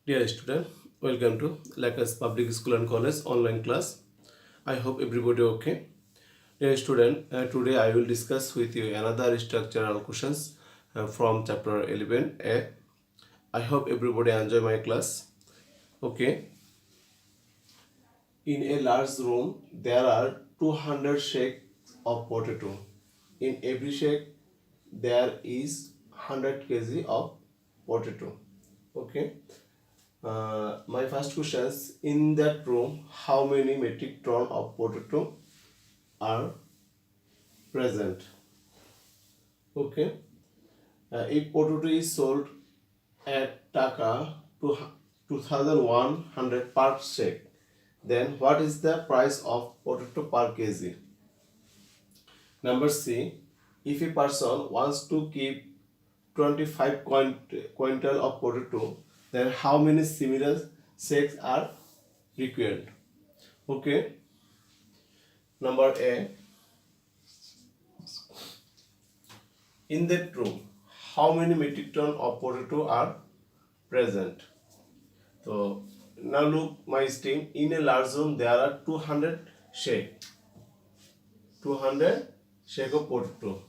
Dear student, welcome to Lakas Public School and College online class. I hope everybody okay. Dear student, today I will discuss with you another structural questions from chapter 11A. I hope everybody enjoy my class. Okay. In a large room, there are 200 shakes of potato. In every shake, there is 100 kg of potato. Okay. My first question is, in that room, how many metric ton of potato are present? Okay. If potato is sold at Taka to 2100 per shake, then what is the price of potato per kg? Number C, if a person wants to keep 25 quintal of potato, then how many similar shakes are required? Okay. Number A, in that room, how many metric ton of potato are present? So now look my stream. In a large room, there are 200 shake of potato.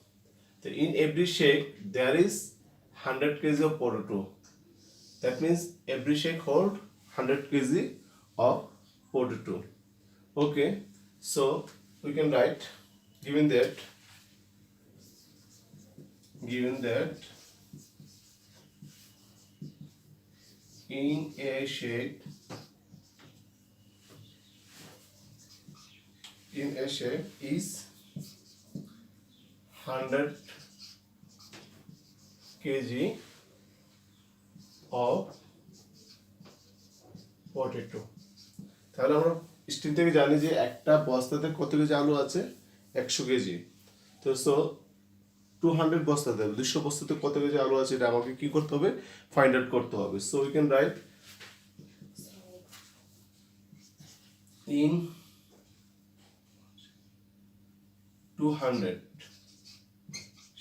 So in every shake, there is 100 kg of potato. That means every shake hold 100 kg of potato. Okay, so we can write, given that in a shake is 100 kg of potato. তাহলে আমরা stream থেকে জানি যে একটা বস্তাতে কত KG আলু আছে, 100 KG. তো সো 200 বস্তাতে 200 বস্তাতে কত কেজি আলু আছে এটা আমাকে কি করতে হবে, ফাইন্ড আউট করতে হবে। So we can right in 200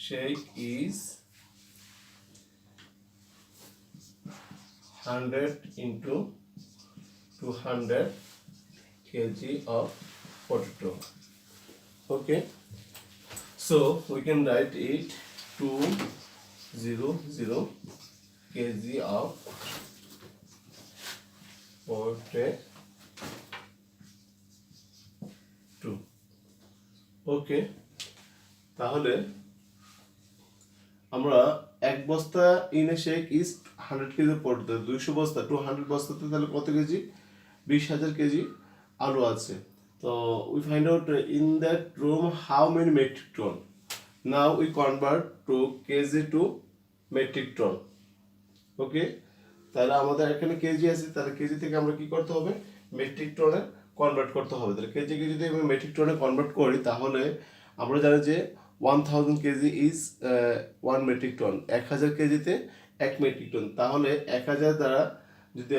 shake is 100 into 200 kg of potato. Okay, so we can write it 200 kg of potato. Okay, তাহলে আমরা এক বস্তা in a shake is 100 KG পড়তে 200 বস্তা 200 বস্তাতে তাহলে কত কেজি, 20,000 কেজি আলু আছে। তো we find out in that room how many metric ton. Now we convert to KG to metric ton. Okay, তাহলে আমাদের এখানে কেজি আছে, তাহলে কেজি থেকে আমরা কি করতে হবে, মেট্রিক টনে কনভার্ট করতে হবে। তাহলে কেজিকে যদি আমি মেট্রিক টনে কনভার্ট করি তাহলে আমরা জানি যে 1000 কেজি ইজ 1 মেট্রিক টন, 1000 কেজিতে 1 মেট্রিক টন। তাহলে 1000 দ্বারা যদি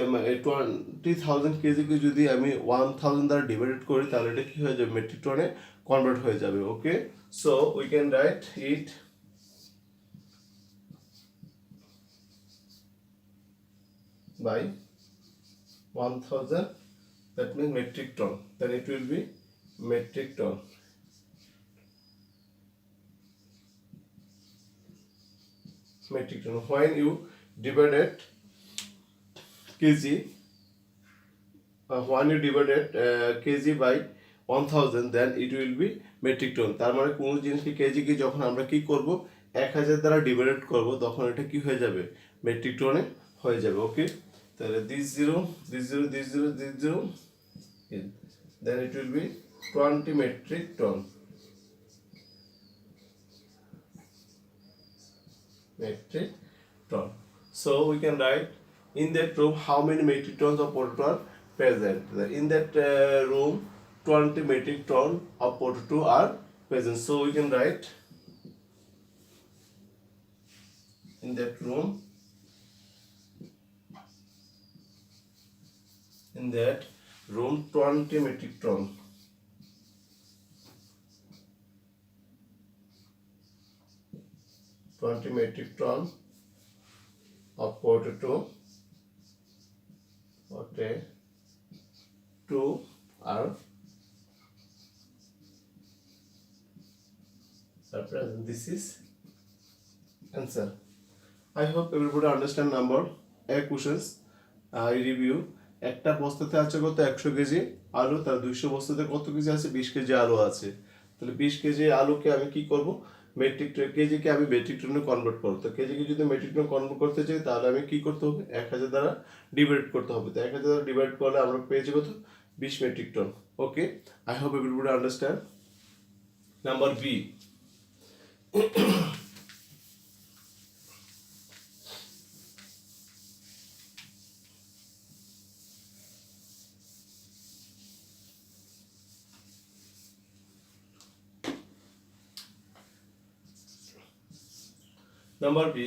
20,000 কেজিকে যদি আমি 1000 দ্বারা ডিভাইডেড করি তাহলে এটা কি হয়ে যাবে, মেট্রিক টনে কনভার্ট হয়ে যাবে। Okay, so we can write it by 1000, that means metric ton, then it will be metric ton. Metric ton. When you divided kg, when you divided kg by 1000, then it will be metric ton. তার মানে কোন জিনিসকে KG কে যখন আমরা কি করব 1000 দ্বারা divide করব তখন এটা কি হয়ে যাবে, মেট্রিক টনে হয়ে যাবে। ওকে, তাহলে this 0 this 0 this 0 this 0, then it will be 20 metric ton. Metric ton. So we can write in that room how many metric tons of potato are present. In that room 20 metric ton of potato are present. So we can write in that room 20 metric ton. 20 metric ton of potato potato are present. This is answer. I hope everybody understand number A questions. I review একটা বস্তাতে আছে কত 100 KG আলু, তার 200 বস্তাতে কত KG আছে 20 KG আলু আছে। তাহলে 20 কেজি আলুকে আমি কি করব, মেট্রিক টন, কেজিকে আমি মেট্রিক টনে কনভার্ট করব। তো কেজিকে যদি মেট্রিক টন কনভার্ট করতে চাই তাহলে আমি কি করতে হবে, 1000 দ্বারা ডিভাইড করতে হবে। তো 1000 দ্বারা ডিভাইড করলে আমরা পেয়ে যাব কত, 20 metric ton. Okay, I hope everybody understand. Number B, number B,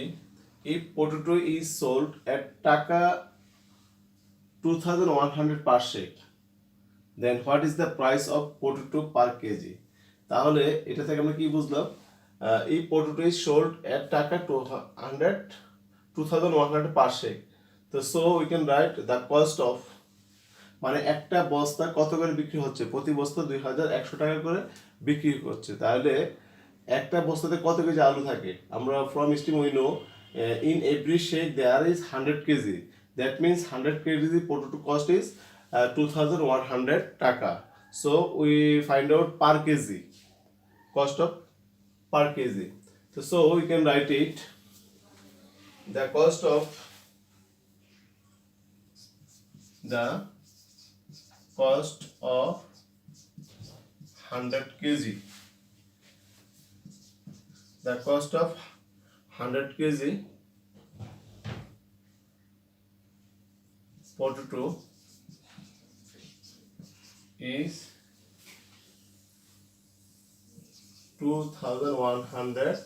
if potato is sold at taka 2100 per shek, then what is the price of potato per kg? তাহলে এটা থেকে আমরা কি বুঝলাম, if potato is sold at taka 2100 per shek, তো so we can write the cost of, মানে একটা বস্তা কত করে বিক্রি হচ্ছে, প্রতি বস্তা 2100 টাকা করে বিক্রি হচ্ছে। তাহলে একটা বস্তাতে কত কেজি আলু থাকে, আমরা from steam we know in every shake there is 100 kg, that means 100 kg potato cost is 2100 টাকা। So we find out per kg, cost of per kg. So we can write it, the cost of 100 kg, the cost of 100 kg potato is 2100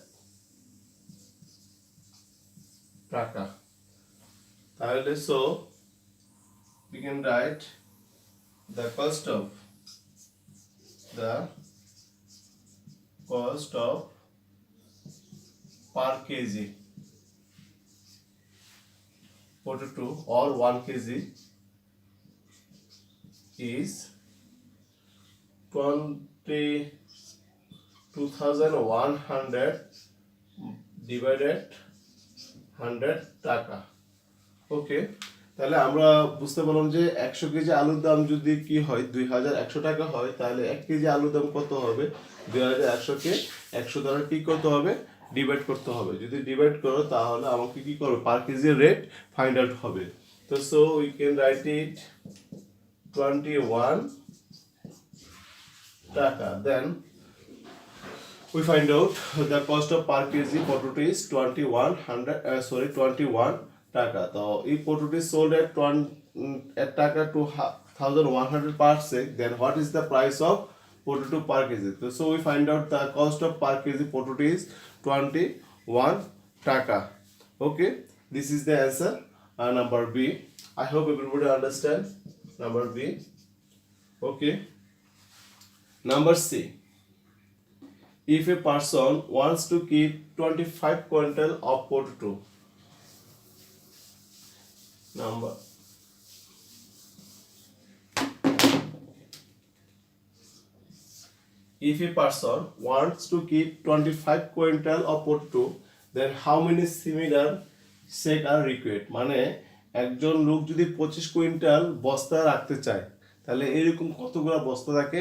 টাকা। তাহলে so we can write the cost of per kg potato or 1 kg is 2100 divided 100 টাকা। ওকে, তাহলে আমরা বুঝতে পারলাম যে 100 KG আলুর দাম যদি কি হয় 2100 টাকা হয়, তাহলে 1 কেজি আলুর দাম কত হবে, 2100 কে 100 দ্বারা কি করতে হবে, ডিভাইড করতে হবে। যদি ডিভাইড করো তাহলে আমাকে কি করবে, পার কেজি রেট ফাইন্ড আউট হবে। তো সো উই ক্যান রাইট ইট 21 টাকা। দেন we find out the cost of per kg potato is 21 টাকা। তো if potato is sold at টাকা 2100 per shek, then what is the price of potato per kg? So we find out the cost of per kg potato is 21 টাকা। Okay, this is the answer, number B. I hope everybody understand number B. Okay, number C, if a person wants to keep 25 quintal of potato, number if a person wants to keep 25 quintal of potato, then how many similar sack are required? মানে একজন লোক যদি 25 quintal বস্তা রাখতে চায়, তাহলে এরকম কতগুলো বস্তা তাকে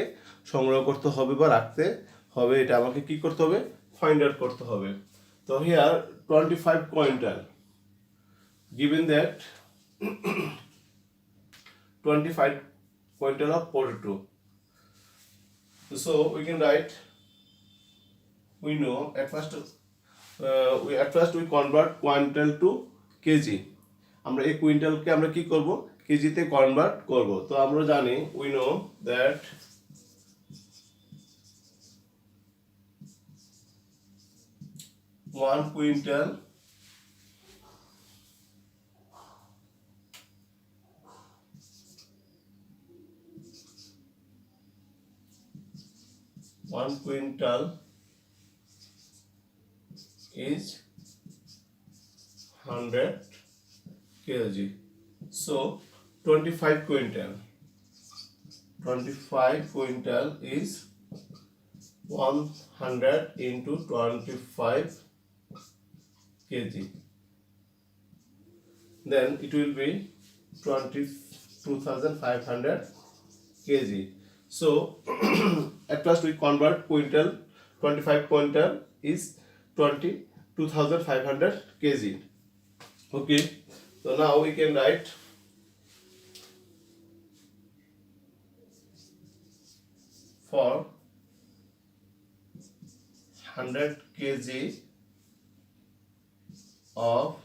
সংগ্রহ করতে হবে বা রাখতে হবে, এটা আমাকে কি করতে হবে, ফাইন্ড আউট করতে হবে। তো here 25 quintal, given that 25 quintal of potato, so we can write, we know at first we convert quintal to kg, আমরা এই কুইন্টালকে আমরা কি করব, কেজিতে কনভার্ট করব। তো আমরা জানি we know that 1 quintal is 100 kg. So 25 quintal. 25 quintal is 100 into 25 kg. Then it will be 22,500 kg. So at first we convert quintal. 25 quintal is 22,500 kg. Okay, so now we can write for 100 kg of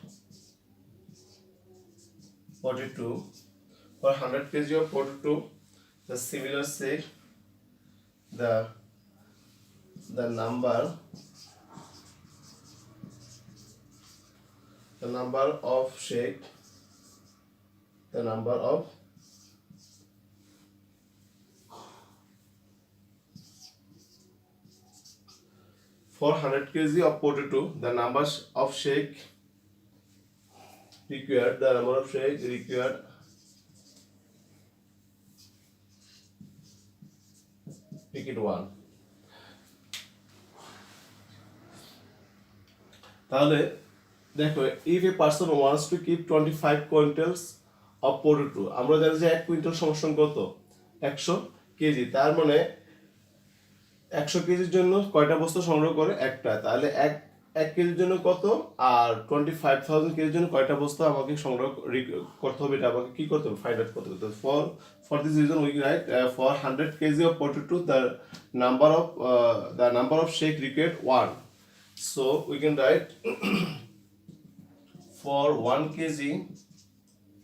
potato. For 100 kg of potato, the similar say the number of shake, the number of for 100 kg of potato, the numbers of shake required, pick it 1. তাহলে দেখো, if a person wants to keep 25 quintals of potato, আমরা জানি যে 1 quintal সমান কত 100 KG, তার মানে 100 কেজির জন্য কয়টা বস্তা সংগ্রহ করে? একটা। তাহলে 1 কেজির জন্য কত, আর 25,000 কেজির জন্য কয়টা বস্তা আমাকে সংগ্রহ করতে হবে, এটা আমাকে কি করতে হবে? ফাইন্ড আউট করতে হবে। For this reason we write for 100 kg of potato the number of shake required 1. So we can write for 1 kg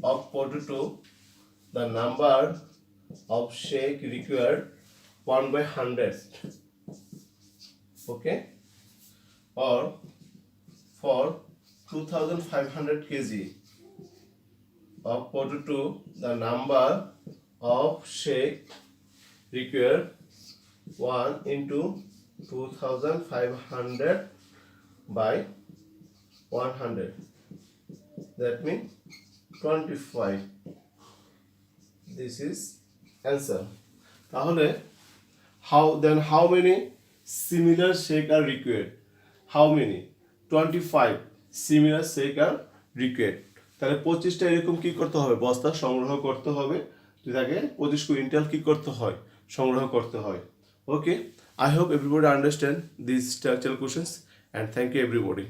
of potato the number of shake required 1/100. Okay, or for 2,500 kg of potato the number of shake required 1 into 2,500 by 100. That means 25. This is answer. তাহলে how many similar shake are required? How many? 25 similar shake are required. তাহলে 25টা এরকম কি করতে হবে? বস্তা সংগ্রহ করতে হবে। যেটাকে 25 কুইন্টাল কি করতে হয়? সংগ্রহ করতে হয়। Okay, I hope everybody understand these structural questions, and thank you everybody.